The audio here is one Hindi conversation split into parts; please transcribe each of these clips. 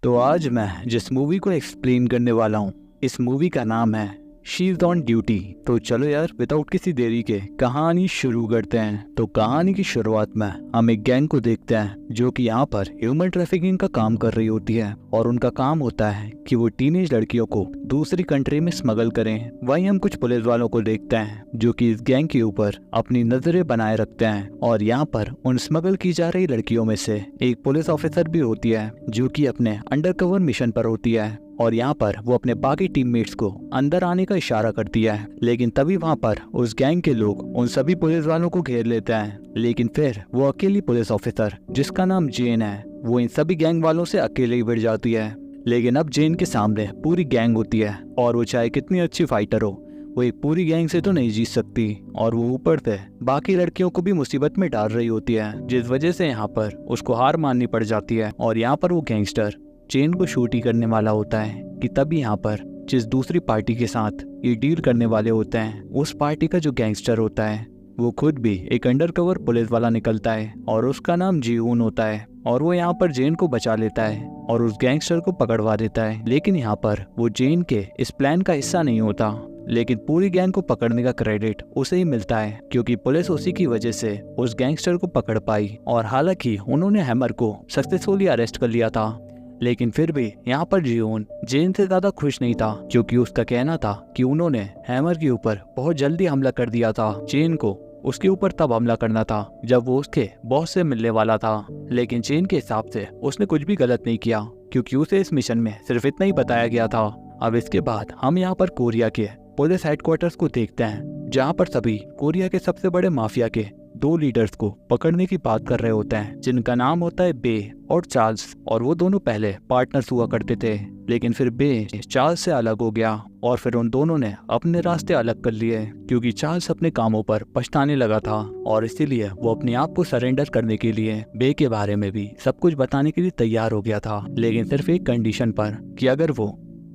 तो आज मैं जिस मूवी को एक्सप्लेन करने वाला हूँ, इस मूवी का नाम है शी इज ऑन ड्यूटी। तो चलो यार, विदाउट किसी देरी के कहानी शुरू करते हैं। तो कहानी की शुरुआत में हम एक गैंग को देखते हैं जो कि यहाँ पर ह्यूमन ट्रैफिकिंग का काम कर रही होती है और उनका काम होता है कि वो टीनेज लड़कियों को दूसरी कंट्री में स्मगल करें। वहीं हम कुछ पुलिस वालों को देखते हैं जो कि इस गैंग के ऊपर अपनी नजरें बनाए रखते हैं और यहाँ पर उन स्मगल की जा रही लड़कियों में से एक पुलिस ऑफिसर भी होती है जो कि अपने अंडरकवर मिशन पर होती है और यहाँ पर वो अपने बाकी टीममेट्स को अंदर आने का इशारा करती है। लेकिन तभी वहाँ पर उस गैंग के लोग उन सभी पुलिस वालों को घेर लेते हैं। लेकिन फिर वो अकेली पुलिस ऑफिसर जिसका नाम जेन है, वो इन सभी गैंग वालों से अकेले ही भिड़ जाती है। लेकिन अब जेन के सामने पूरी गैंग होती है और वो चाहे कितनी अच्छी फाइटर हो, वो एक पूरी गैंग से तो नहीं जीत सकती और वो ऊपर से बाकी लड़कियों को भी मुसीबत में डाल रही होती है, जिस वजह से यहाँ पर उसको हार माननी पड़ जाती है। और यहाँ पर वो गैंगस्टर चेन को शूट ही करने वाला होता है कि तभी यहाँ पर जिस दूसरी पार्टी के साथ ये डील करने वाले होते हैं, उस पार्टी का जो गैंगस्टर होता है वो खुद भी एक अंडरकवर पुलिस वाला निकलता है और उसका नाम जीऊन होता है और वो यहाँ पर जेन को बचा लेता है और उस गैंगस्टर को पकड़वा देता है। लेकिन यहाँ पर वो जेन के इस प्लान का हिस्सा नहीं होता, लेकिन पूरी गैंग को पकड़ने का क्रेडिट उसे ही मिलता है क्योंकि पुलिस उसी की वजह से उस गैंगस्टर को पकड़ पाई। और हालांकि उन्होंने हैमर को सक्सेसफुली अरेस्ट कर लिया था, लेकिन फिर भी यहाँ पर जीओन जेन से ज्यादा खुश नहीं था क्योंकि उसका कहना था कि उन्होंने हैमर के ऊपर बहुत जल्दी हमला कर दिया था। जेन को उसके ऊपर तब हमला करना था जब वो उसके बॉस से मिलने वाला था, लेकिन जेन के हिसाब से उसने कुछ भी गलत नहीं किया क्योंकि उसे इस मिशन में सिर्फ इतना ही बताया गया था। अब इसके बाद हम यहाँ पर कोरिया के पुलिस हेडक्वार्टर्स को देखते हैं जहाँ पर सभी कोरिया के सबसे बड़े माफिया के दो लीडर्स को पकड़ने की बात कर रहे होते हैं जिनका नाम होता है बे और चार्ल्स। और वो दोनों पहले पार्टनर्स हुआ करते थे, लेकिन फिर बे चार्ल्स से अलग हो गया और फिर उन दोनों ने अपने रास्ते अलग कर लिए क्योंकि चार्ल्स अपने कामों पर पछताने लगा था और इसीलिए वो अपने आप को सरेंडर करने के लिए बे के बारे में भी सब कुछ बताने के लिए तैयार हो गया था, लेकिन सिर्फ एक कंडीशन पर कि अगर वो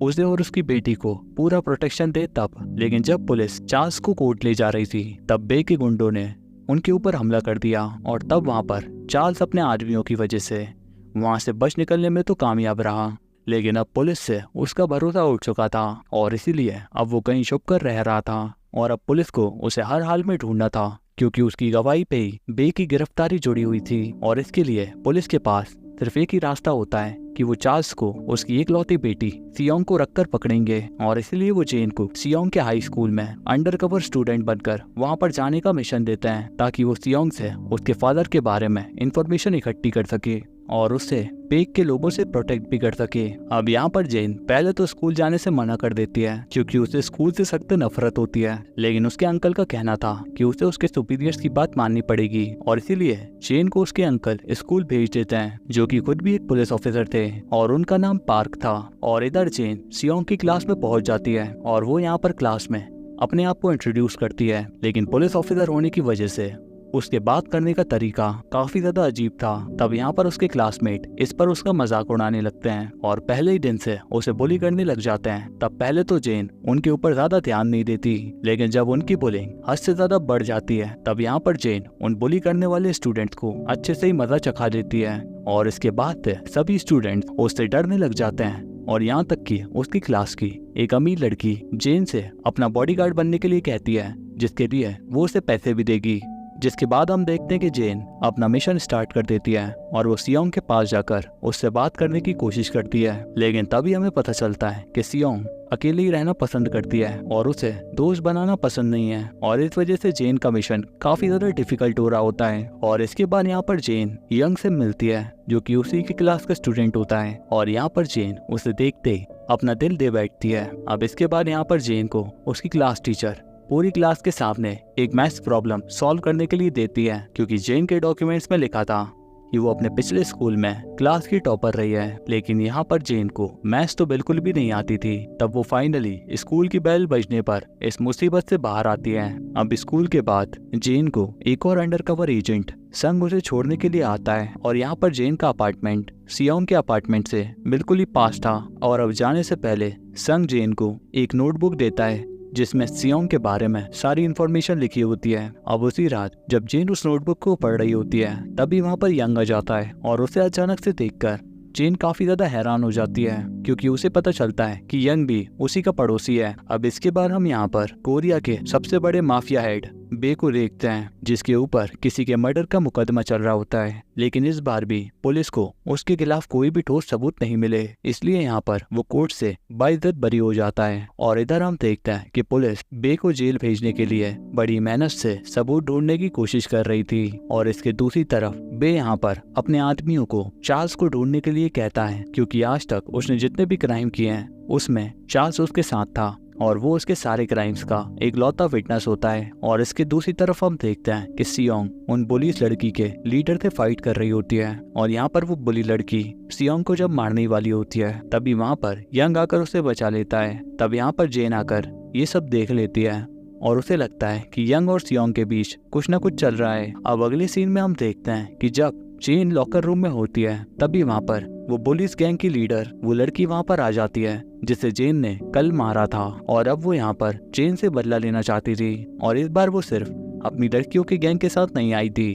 उसे और उसकी बेटी को पूरा प्रोटेक्शन दे तब। लेकिन जब पुलिस चार्ल्स को कोर्ट ले जा रही थी तब बे के गुंडों ने उनके ऊपर हमला कर दिया और तब वहां पर चार्ल्स अपने आदमियों की वजह से वहां से बच निकलने में तो कामयाब रहा, लेकिन अब पुलिस से उसका भरोसा उठ चुका था और इसीलिए अब वो कहीं छुप कर रह रहा था और अब पुलिस को उसे हर हाल में ढूंढना था क्योंकि उसकी गवाही पे ही बे की गिरफ्तारी जुड़ी हुई थी। और इसके लिए पुलिस के पास सिर्फ एक ही रास्ता होता है कि वो चार्ल्स को उसकी एकलौती बेटी सियोंग को रखकर पकड़ेंगे और इसलिए वो जेन को सियोंग के हाई स्कूल में अंडरकवर स्टूडेंट बनकर वहां पर जाने का मिशन देते हैं ताकि वो सियोंग से उसके फादर के बारे में इंफॉर्मेशन इकट्ठी कर सके और उससे पेक के लोगों से प्रोटेक्ट भी कर सके। अब यहाँ पर जेन पहले तो स्कूल जाने से मना कर देती है क्योंकि उसे स्कूल से सख्त नफरत होती है, लेकिन उसके अंकल का कहना था कि उसे उसके सुपीरियर्स की बात माननी पड़ेगी और इसीलिए जेन को उसके अंकल स्कूल भेज देते हैं जो कि खुद भी एक पुलिस ऑफिसर थे और उनका नाम पार्क था। और इधर जेन सियोंग की क्लास में पहुंच जाती है और वो यहाँ पर क्लास में अपने आप को इंट्रोड्यूस करती है, लेकिन पुलिस ऑफिसर होने की वजह से उसके बात करने का तरीका काफी ज्यादा अजीब था। तब यहाँ पर उसके क्लासमेट इस पर उसका मजाक उड़ाने लगते हैं और पहले ही दिन से उसे बुली करने लग जाते हैं। तब पहले तो जेन उनके ऊपर ज्यादा ध्यान नहीं देती, लेकिन जब उनकी बुलिंग हद से ज्यादा बढ़ जाती है तब यहाँ पर जेन उन बुली करने वाले स्टूडेंट्स को अच्छे से ही मजा चखा देती है और इसके बाद से सभी स्टूडेंट्स उससे डरने लग जाते हैं और यहाँ तक कि उसकी क्लास की एक अमीर लड़की जेन से अपना बॉडीगार्ड बनने के लिए कहती है जिसके लिए वो उसे पैसे भी देगी। जिसके बाद हम देखते हैं कि जेन अपना मिशन स्टार्ट कर देती है और वो सियोंग के पास जाकर उससे बात करने की कोशिश करती है, लेकिन तभी हमें पता चलता है कि सियोंग अकेले ही रहना पसंद करती है और उसे दोस्त बनाना पसंद नहीं है और इस वजह से जेन का मिशन काफी ज्यादा डिफिकल्ट हो रहा होता है। और इसके बाद यहाँ पर जेन यंग से मिलती है जो कि उसी की क्लास का स्टूडेंट होता है और यहाँ पर जेन उसे देखते ही अपना दिल दे बैठती है। अब इसके बाद यहाँ पर जेन को उसकी क्लास टीचर पूरी क्लास के सामने एक मैथ्स प्रॉब्लम सॉल्व करने के लिए देती है क्योंकि जेन के डॉक्यूमेंट्स में लिखा था कि वो अपने पिछले स्कूल में क्लास की टॉपर रही है, लेकिन यहाँ पर जेन को मैथ्स तो बिल्कुल भी नहीं आती थी। तब वो फाइनली स्कूल की बेल बजने पर इस मुसीबत से बाहर आती है। अब स्कूल के बाद जेन को एक और अंडरकवर एजेंट संग उसे छोड़ने के लिए आता है और यहाँ पर जेन का अपार्टमेंट सियोंग के अपार्टमेंट से बिल्कुल ही पास था और अब जाने से पहले संग जेन को एक नोटबुक देता है जिसमें सियोंग के बारे में सारी इन्फॉर्मेशन लिखी होती है। अब उसी रात जब जेन उस नोटबुक को पढ़ रही होती है तभी वहाँ पर यंग आ जाता है और उसे अचानक से देखकर जेन काफी ज्यादा हैरान हो जाती है क्योंकि उसे पता चलता है कि यंग भी उसी का पड़ोसी है। अब इसके बाद हम यहाँ पर कोरिया के सबसे बड़े माफिया हेड बे को देखते हैं, जिसके ऊपर किसी के मर्डर का मुकदमा चल रहा होता है। लेकिन इस बार भी पुलिस को उसके खिलाफ कोई भी ठोस सबूत नहीं मिले, इसलिए यहाँ पर वो कोर्ट से बाइज्जत बरी हो जाता है। और इधर हम देखते हैं कि पुलिस बे को जेल भेजने के लिए बड़ी मेहनत से सबूत ढूंढने की कोशिश कर रही थी। और इसके दूसरी तरफ बे यहाँ पर अपने आदमियों को चार्ल्स को ढूंढने के लिए कहता है, क्योंकि आज तक उसने जितने भी क्राइम किए हैं उसमें चार्ल्स उसके साथ था और वो उसके सारे क्राइम्स का एक लौता विटनेस होता है। और इसके दूसरी तरफ हम देखते हैं कि सियोंग उन बुलिस लड़की के लीडर से फाइट कर रही होती है। और यहाँ पर वो बुली लड़की सियोंग को जब मारने वाली होती है तभी वहाँ पर यंग आकर उसे बचा लेता है। तब यहाँ पर जेन आकर ये सब देख लेती है और उसे लगता है कि यंग और सियोंग के बीच कुछ न कुछ चल रहा है। अब अगले सीन में हम देखते हैं कि जब जेन लॉकर रूम में होती है तभी वहाँ पर वो पुलिस गैंग की लीडर वो लड़की वहाँ पर आ जाती है जिसे जेन ने कल मारा था। और अब वो यहाँ पर जेन से बदला लेना चाहती थी। और इस बार वो सिर्फ अपनी लड़कियों की गैंग के साथ नहीं आई थी,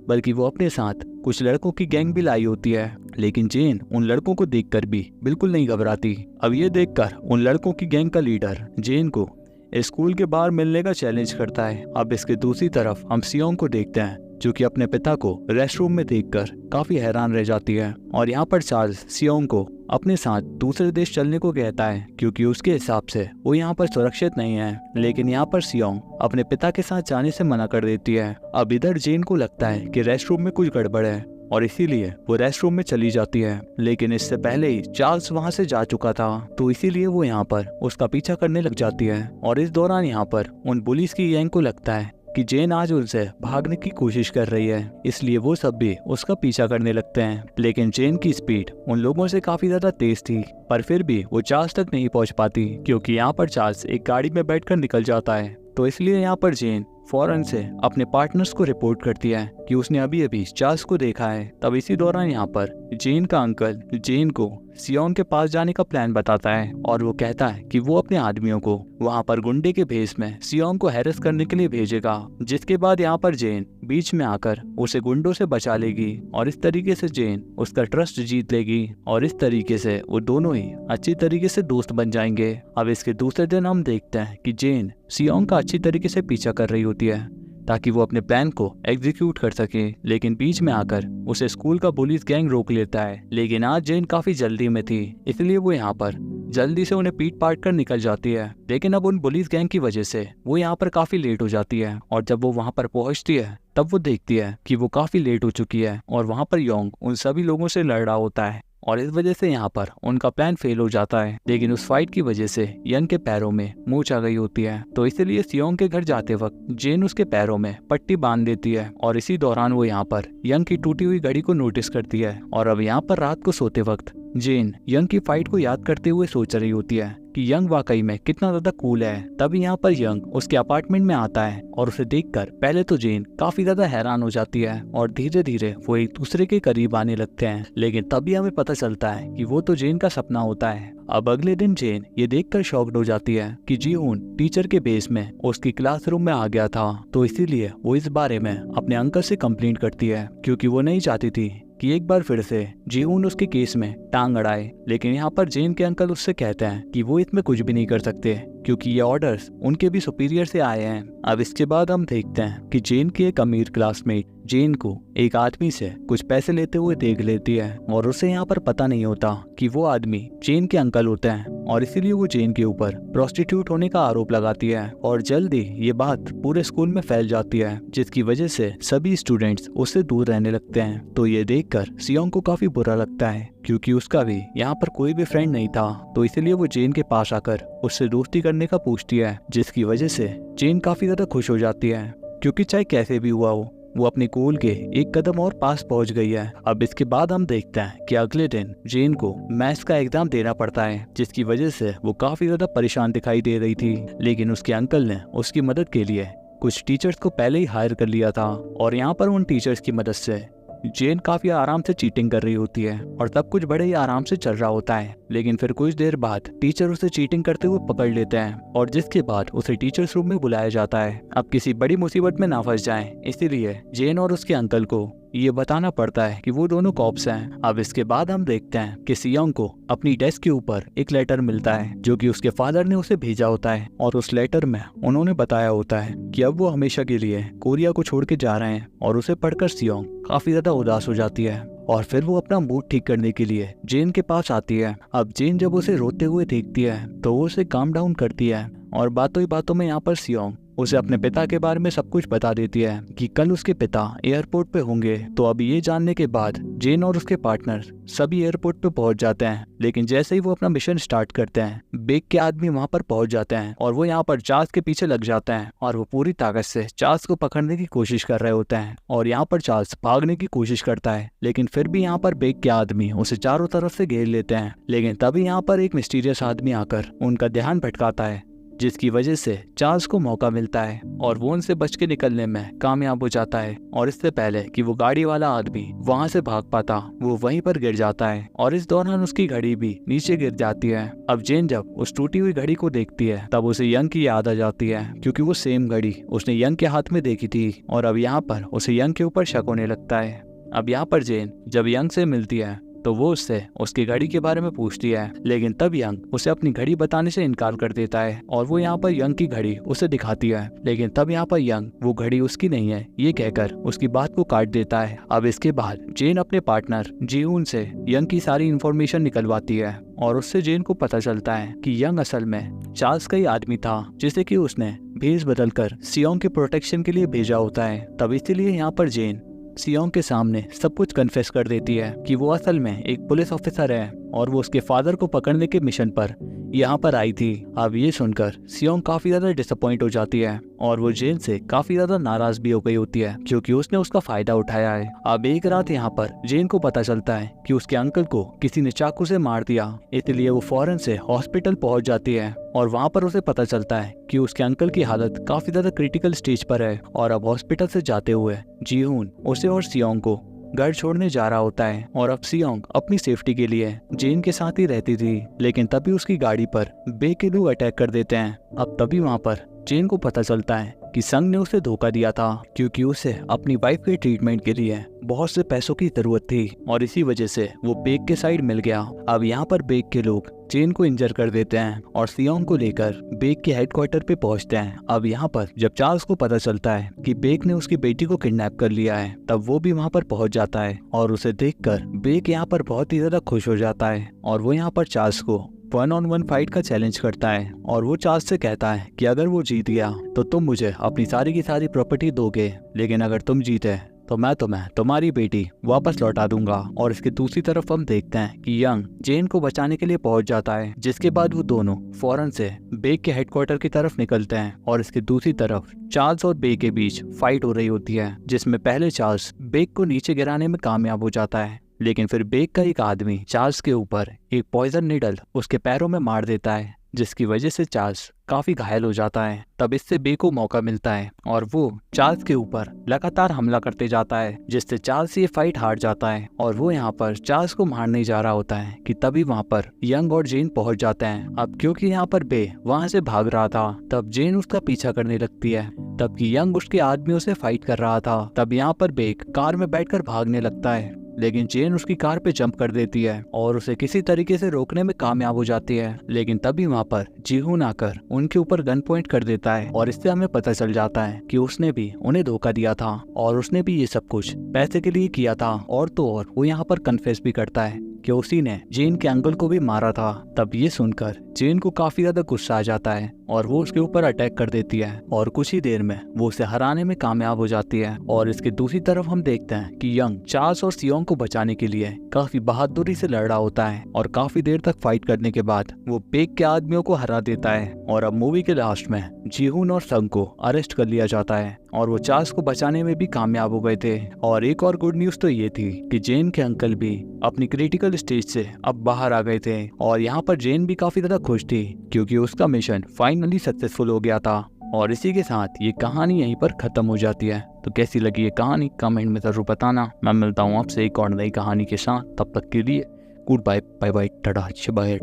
बल्कि वो अपने साथ कुछ लड़कों की गैंग भी लाई होती है। लेकिन जेन उन लड़कों को देखकर भी बिल्कुल नहीं घबराती। अब ये देखकर उन लड़कों की गैंग का लीडर जेन को स्कूल के बाहर मिलने का चैलेंज करता है। अब इसके दूसरी तरफ हम सियोंग को देखते हैं जो कि अपने पिता को रेस्टरूम में देखकर काफी हैरान रह जाती है। और यहाँ पर चार्ल्स सियोंग को अपने साथ दूसरे देश चलने को कहता है क्योंकि उसके हिसाब से वो यहाँ पर सुरक्षित नहीं है। लेकिन यहाँ पर सियोंग अपने पिता के साथ जाने से मना कर देती है। अब इधर जेन को लगता है कि रेस्टरूम में कुछ गड़बड़ है और इसीलिए वो रेस्टरूम में चली जाती है। लेकिन इससे पहले ही चार्ल्स वहाँ से जा चुका था, तो इसीलिए वो यहाँ पर उसका पीछा करने लग जाती है। और इस दौरान यहाँ पर उन पुलिस की गैंग को लगता है कि जेन आज उनसे भागने की कोशिश कर रही है, इसलिए वो सब भी उसका पीछा करने लगते हैं। लेकिन जेन की स्पीड उन लोगों से काफी ज्यादा तेज थी, पर फिर भी वो चार्ल्स तक नहीं पहुंच पाती क्योंकि यहाँ पर चार्ल्स एक गाड़ी में बैठकर निकल जाता है। तो इसलिए यहाँ पर जेन फौरन से अपने पार्टनर्स को रिपोर्ट करती है कि उसने अभी अभी चार्ल्स को देखा है। तब इसी दौरान यहाँ पर जेन का अंकल जेन को सियोंग के पास जाने का प्लान बताता है और वो कहता है कि वो अपने आदमियों को वहाँ पर गुंडे के भेस में सियोंग को हैरेस करने के लिए भेजेगा, जिसके बाद यहाँ पर जेन बीच में आकर उसे गुंडों से बचा लेगी और इस तरीके से जेन उसका ट्रस्ट जीत लेगी और इस तरीके से वो दोनों ही अच्छी तरीके से दोस्त बन जाएंगे। अब इसके दूसरे दिन हम देखते हैं कि जेन सियोंग का अच्छी तरीके से पीछा कर रही होती है ताकि वो अपने प्लान को एग्जीक्यूट कर सके। लेकिन बीच में आकर उसे स्कूल का पुलिस गैंग रोक लेता है। लेकिन आज जेन काफी जल्दी में थी, इसलिए वो यहाँ पर जल्दी से उन्हें पीट पाट कर निकल जाती है। लेकिन अब उन पुलिस गैंग की वजह से वो यहाँ पर काफी लेट हो जाती है और जब वो वहाँ पर पहुँचती है तब वो देखती है कि वो काफी लेट हो चुकी है और वहाँ पर योंग उन सभी लोगों से लड़ रहा होता है और इस वजह से यहाँ पर उनका प्लान फेल हो जाता है। लेकिन उस फाइट की वजह से यंग के पैरों में मूंछ आ गई होती है, तो इसलिए सियोंग के घर जाते वक्त जेन उसके पैरों में पट्टी बांध देती है। और इसी दौरान वो यहाँ पर यंग की टूटी हुई घड़ी को नोटिस करती है। और अब यहाँ पर रात को सोते वक्त जेन यंग की फाइट को याद करते हुए सोच रही होती है कि यंग वाकई में कितना ज्यादा कूल है। तभी यहाँ पर यंग उसके अपार्टमेंट में आता है और उसे देखकर पहले तो जेन काफी ज्यादा हैरान हो जाती है और धीरे धीरे वो एक दूसरे के करीब आने लगते हैं। लेकिन तभी हमें पता चलता है कि वो तो जेन का सपना होता है। अब अगले दिन जेन ये देखकर शॉक्ड हो जाती है कि जीहून टीचर के बेस में उसकी क्लासरूम में आ गया था, तो इसीलिए वो इस बारे में अपने अंकल से कंप्लेंट करती है क्योंकि वो नहीं चाहती थी कि एक बार फिर से जीहून उसके केस में टांग अड़ाए। लेकिन यहाँ पर जेन के अंकल उससे कहते हैं कि वो इसमें कुछ भी नहीं कर सकते क्योंकि ये ऑर्डर्स उनके भी सुपीरियर से आए हैं। अब इसके बाद हम देखते हैं कि जेन की एक अमीर क्लासमेट जेन को एक आदमी से कुछ पैसे लेते हुए देख लेती है और उसे यहाँ पर पता नहीं होता कि वो आदमी जेन के अंकल होते हैं और इसीलिए वो जेन के ऊपर प्रोस्टिट्यूट होने का आरोप लगाती है। और जल्दी ये बात पूरे स्कूल में फैल जाती है, जिसकी वजह से सभी स्टूडेंट्स उससे दूर रहने लगते हैं। तो ये देखकर सियोंग को काफी बुरा लगता है क्योंकि उसका भी यहाँ पर कोई भी फ्रेंड नहीं था, तो इसीलिए वो जेन के पास आकर उससे दोस्ती करने का पूछती है, जिसकी वजह से जेन काफी ज्यादा खुश हो जाती है क्योंकि चाहे कैसे भी हुआ हो वो अपने गोल के एक कदम और पास पहुंच गई है। अब इसके बाद हम देखते हैं कि अगले दिन जेन को मैथ्स का एग्जाम देना पड़ता है, जिसकी वजह से वो काफी ज्यादा परेशान दिखाई दे रही थी। लेकिन उसके अंकल ने उसकी मदद के लिए कुछ टीचर्स को पहले ही हायर कर लिया था और यहाँ पर उन टीचर्स की मदद से जेन काफी आराम से चीटिंग कर रही होती है और सब कुछ बड़े ही आराम से चल रहा होता है। लेकिन फिर कुछ देर बाद टीचर उसे चीटिंग करते हुए पकड़ लेते हैं और जिसके बाद उसे टीचर्स रूम में बुलाया जाता है। अब किसी बड़ी मुसीबत में ना फंस जाए, इसीलिए जेन और उसके अंकल को ये बताना पड़ता है कि वो दोनों कॉप्स हैं। अब इसके बाद हम देखते हैं कि सियोंग को अपनी डेस्क के ऊपर एक लेटर मिलता है जो कि उसके फादर ने उसे भेजा होता है और उस लेटर में उन्होंने बताया होता है कि अब वो हमेशा के लिए कोरिया को छोड़ के जा रहे हैं। और उसे पढ़कर सियोंग काफी ज्यादा उदास हो जाती है और फिर वो अपना मूड ठीक करने के लिए जेन के पास आती है। अब जेन जब उसे रोते हुए देखती है तो वो उसे काम डाउन करती है और बातों ही बातों में यहाँ पर सियोंग उसे अपने पिता के बारे में सब कुछ बता देती है कि कल उसके पिता एयरपोर्ट पे होंगे। तो अब ये जानने के बाद जेन और उसके पार्टनर सभी एयरपोर्ट पे पहुंच जाते हैं। लेकिन जैसे ही वो अपना मिशन स्टार्ट करते हैं, बेक के आदमी वहां पर पहुंच जाते हैं और वो यहाँ पर चार्ल्स के पीछे लग जाते हैं और वो पूरी ताकत से चार्ल्स को पकड़ने की कोशिश कर रहे होते हैं। और यहाँ पर चार्ल्स भागने की कोशिश करता है, लेकिन फिर भी यहाँ पर बेक के आदमी उसे चारों तरफ से घेर लेते हैं। लेकिन तभी यहाँ पर एक मिस्टीरियस आदमी आकर उनका ध्यान भटकाता है, जिसकी वजह से चार्ल्स को मौका मिलता है और वो उनसे बच के निकलने में कामयाब हो जाता है। और इससे पहले कि वो गाड़ी वाला आदमी वहां से भाग पाता, वो वहीं पर गिर जाता है और इस दौरान उसकी घड़ी भी नीचे गिर जाती है। अब जेन जब उस टूटी हुई घड़ी को देखती है तब उसे यंग की याद आ जाती है, क्योंकि वो सेम घड़ी उसने यंग के हाथ में देखी थी और अब यहाँ पर उसे यंग के ऊपर शक होने लगता है। अब यहाँ पर जेन जब यंग से मिलती है तो वो उससे उसकी घड़ी के बारे में पूछती है, लेकिन तब यंग उसे अपनी घड़ी बताने से इनकार कर देता है और वो यहाँ पर यंग की घड़ी उसे दिखाती है। लेकिन तब यहाँ पर यंग वो घड़ी उसकी नहीं है ये कहकर उसकी बात को काट देता है। अब इसके बाद जेन अपने पार्टनर जीहून से यंग की सारी इन्फॉर्मेशन निकलवाती है और उससे जेन को पता चलता है कि यंग असल में चार्ल्स का ही आदमी था, जिसे कि उसने भेष बदलकर सियोंग के प्रोटेक्शन के लिए भेजा होता है। तब इसीलिए यहाँ पर जेन सियोंग के सामने सब कुछ कन्फेस कर देती है कि वो असल में एक पुलिस ऑफिसर है और वो उसके फादर को पकड़ने के मिशन पर यहाँ पर आई थी। अब ये सुनकर सियोंग काफी ज्यादा डिसअपॉइंट हो जाती है और वो जेन से काफी ज्यादा नाराज भी हो गई होती है, क्योंकि उसने उसका फायदा उठाया है। अब एक रात यहाँ पर जेन को पता चलता है कि उसके अंकल को किसी ने चाकू से मार दिया, इसलिए वो फौरन से हॉस्पिटल पहुंच जाती है और वहाँ पर उसे पता चलता है कि उसके अंकल की हालत काफी ज्यादा क्रिटिकल स्टेज पर है। और अब हॉस्पिटल से जाते हुए जीहून उसे और सियोंग को घर छोड़ने जा रहा होता है और अब सियोंग अपनी सेफ्टी के लिए जेन के साथ ही रहती थी। लेकिन तभी उसकी गाड़ी पर बे के लोग अटैक कर देते हैं। अब तभी वहाँ पर जेन को पता चलता है कि संग ने उसे धोखा दिया था, क्योंकि उसे अपनी वाइफ के ट्रीटमेंट के लिए बहुत से पैसों की जरूरत थी और इसी वजह से वो बेक के साइड मिल गया। अब यहाँ पर बेक के लोग जेन को इंजर कर देते हैं और सियोंग को लेकर बेक के हेडक्वार्टर पे पहुंचते हैं। अब यहाँ पर जब चार्ल्स को पता चलता है कि बेक ने उसकी बेटी को किडनैप कर लिया है, तब वो भी वहाँ पर पहुंच जाता है और उसे देखकर बेक यहाँ पर बहुत ही ज्यादा खुश हो जाता है और वो यहाँ पर चार्ल्स को 1-on-1 फाइट का चैलेंज करता है। और वो चार्ल्स से कहता है कि अगर वो जीत गया तो तुम मुझे अपनी सारी की सारी प्रॉपर्टी दोगे, लेकिन अगर तुम जीते तो मैं तुम्हें तुम्हारी बेटी वापस लौटा दूंगा। और इसके दूसरी तरफ हम देखते हैं कि यंग जेन को बचाने के लिए पहुंच जाता है, जिसके बाद वो दोनों फौरन से बेक के हेडक्वार्टर की तरफ निकलते हैं। और इसके दूसरी तरफ चार्ल्स और बेक के बीच फाइट हो रही होती है, जिसमें पहले चार्ल्स बेक को नीचे गिराने में कामयाब हो जाता है, लेकिन फिर बेक का एक आदमी चार्ल्स के ऊपर एक पॉइजन नीडल उसके पैरों में मार देता है, जिसकी वजह से चार्ल्स काफी घायल हो जाता है। तब इससे बेक को मौका मिलता है और वो चार्ल्स के ऊपर लगातार हमला करते जाता है, जिससे चार्ल्स ये फाइट हार जाता है और वो यहाँ पर चार्ल्स को मारने जा रहा होता है कि तभी वहाँ पर यंग और जेन पहुंच जाते हैं। अब क्योंकि यहाँ पर बे वहाँ से भाग रहा था, तब जेन उसका पीछा करने लगती है, तबकि यंग उसके आदमियों से फाइट कर रहा था। तब यहाँ पर बेक कार में बैठकर भागने लगता है, लेकिन जेन उसकी कार पे जंप कर देती है और उसे किसी तरीके से रोकने में कामयाब हो जाती है। लेकिन तभी वहाँ पर जीहून आकर उनके ऊपर गन पॉइंट कर देता है और इससे हमें पता चल जाता है कि उसने भी उन्हें धोखा दिया था और उसने भी ये सब कुछ पैसे के लिए किया था। और तो और वो यहाँ पर कन्फेस भी करता है कि उसी ने जेन के अंकल को भी मारा था। तब ये सुनकर जेन को काफी ज्यादा गुस्सा आ जाता है और वो उसके ऊपर अटैक कर देती है और कुछ ही देर में वो उसे हराने में कामयाब हो जाती है। और इसके दूसरी तरफ हम देखते हैं कि यंग चार्ल्स और सियोंग को बचाने के लिए काफी बहादुरी से लड़ रहा होता है और काफी देर तक फाइट करने के बाद वो बेक के आदमियों को हरा देता है। और अब मूवी के लास्ट में जीहून और संग को अरेस्ट कर लिया जाता है और वो चार्ल्स को बचाने में भी कामयाब हो गए थे। और एक और गुड न्यूज तो ये थी कि जेन के अंकल भी अपनी क्रिटिकल स्टेज से अब बाहर आ गए थे और यहाँ पर जेन भी काफी ज्यादा खुश थी, क्योंकि उसका मिशन फाइनली सक्सेसफुल हो गया था। और इसी के साथ ये कहानी यहीं पर खत्म हो जाती है। तो कैसी लगी ये कहानी कमेंट में जरूर बताना। मैं मिलता हूँ आपसे एक और नई कहानी के साथ, तब तक के लिए गुड बाय, बाय बाय, टाटा, बाय।